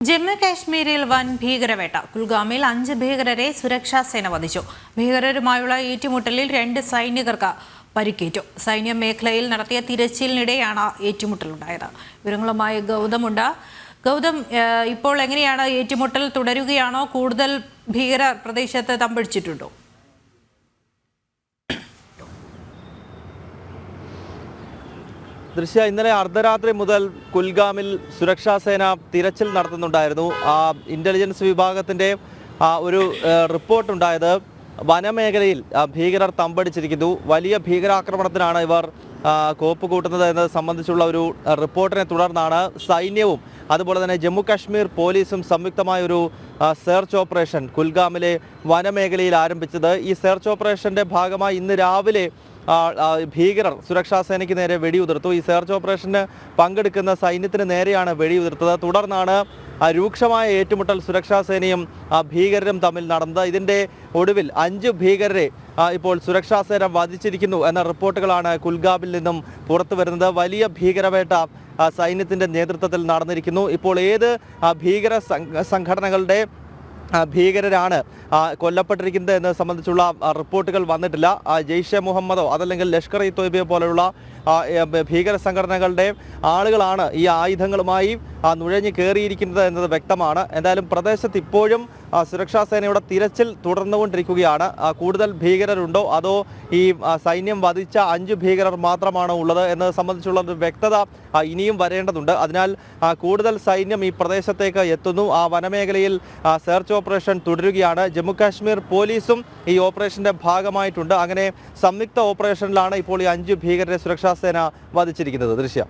ജമ്മു കാശ്മീരിൽ വൻ ഭീകരവേട്ട. കുൽഗാമിൽ 5 ഭീകരരെ സുരക്ഷാ സേന വധിച്ചു. ഭീകരരുമായുള്ള ഏറ്റുമുട്ടലിൽ 2 സൈനികർക്ക് പരിക്കേറ്റു. സൈന്യ മേഖലയിൽ നടത്തിയ തിരച്ചിലിനിടെയാണ് ഏറ്റുമുട്ടലുണ്ടായത്. വിവരങ്ങളുമായി ഗൗതമുണ്ട്. ഗൗതം, ഇപ്പോൾ എങ്ങനെയാണ് ഏറ്റുമുട്ടൽ തുടരുകയാണോ? കൂടുതൽ ഭീകരർ പ്രദേശത്ത് തമ്പടിച്ചിട്ടുണ്ടോ? ഇന്നലെ അർദ്ധരാത്രി മുതൽ കുൽഗാമിൽ സുരക്ഷാ സേന തിരച്ചിൽ നടത്തുന്നുണ്ടായിരുന്നു. ഇന്റലിജൻസ് വിഭാഗത്തിന്റെ ഒരു റിപ്പോർട്ടുണ്ടായത് വനമേഖലയിൽ ഭീകരർ തമ്പടിച്ചിരിക്കുന്നു. വലിയ ഭീകരാക്രമണത്തിനാണ് ഇവർ കോപ്പ് കൂട്ടുന്നത് എന്നത് സംബന്ധിച്ചുള്ള ഒരു റിപ്പോർട്ടിനെ തുടർന്നാണ് സൈന്യവും അതുപോലെ തന്നെ ജമ്മു കാശ്മീർ പോലീസും സംയുക്തമായ ഒരു സെർച്ച് ഓപ്പറേഷൻ കുൽഗാമിലെ വനമേഖലയിൽ ആരംഭിച്ചത്. ഈ സെർച്ച് ഓപ്പറേഷന്റെ ഭാഗമായി ഇന്ന് രാവിലെ ഭീകരർ സുരക്ഷാ സേനയ്ക്ക് നേരെ വെടിയുതിർത്തു. ഈ സെർച്ച് ഓപ്പറേഷന് പങ്കെടുക്കുന്ന സൈന്യത്തിന് നേരെയാണ് വെടിയുതിർത്തത്. തുടർന്നാണ് രൂക്ഷമായ ഏറ്റുമുട്ടൽ സുരക്ഷാ സേനയും ഭീകരരും തമ്മിൽ നടന്നത്. ഇതിൻ്റെ ഒടുവിൽ 5 ഭീകരരെ ഇപ്പോൾ സുരക്ഷാ സേന വധിച്ചിരിക്കുന്നു എന്ന റിപ്പോർട്ടുകളാണ് കുൽഗാമിൽ നിന്നും പുറത്തു വരുന്നത്. വലിയ ഭീകരവേട്ട സൈന്യത്തിൻ്റെ നേതൃത്വത്തിൽ നടന്നിരിക്കുന്നു. ഇപ്പോൾ ഏത് ഭീകര സംഘടനകളുടെ ഭീകരരാണ് കൊല്ലപ്പെട്ടിരിക്കുന്നത് എന്നത് സംബന്ധിച്ചുള്ള റിപ്പോർട്ടുകൾ വന്നിട്ടില്ല. ജെയ്ഷെ മുഹമ്മദോ അതല്ലെങ്കിൽ ലഷ്കർ ഇ തോയ്ബയോ പോലെയുള്ള ഭീകര സംഘടനകളുടെ ആളുകളാണ് ഈ ആയുധങ്ങളുമായി നുഴഞ്ഞു കയറിയിരിക്കുന്നത് എന്നത് വ്യക്തമാണ്. എന്തായാലും പ്രദേശത്ത് ഇപ്പോഴും സുരക്ഷാ സേനയുടെ തിരച്ചിൽ തുടർന്നുകൊണ്ടിരിക്കുകയാണ്. കൂടുതൽ ഭീകരരുണ്ടോ അതോ ഈ സൈന്യം വധിച്ച 5 ഭീകരർ മാത്രമാണോ ഉള്ളത് എന്നത് സംബന്ധിച്ചുള്ള ഒരു വ്യക്തത ഇനിയും വരേണ്ടതുണ്ട്. അതിനാൽ കൂടുതൽ സൈന്യം ഈ പ്രദേശത്തേക്ക് എത്തുന്നു. ആ വനമേഖലയിൽ സെർച്ച് ഓപ്പറേഷൻ തുടരുകയാണ്. ജമ്മു കാശ്മീർ പോലീസും ഈ ഓപ്പറേഷന്റെ ഭാഗമായിട്ടുണ്ട്. അങ്ങനെ സംയുക്ത ഓപ്പറേഷനിലാണ് ഇപ്പോൾ ഈ 5 ഭീകരരെ സുരക്ഷാ സേന വധിച്ചിരിക്കുന്നത്. ദൃശ്യം.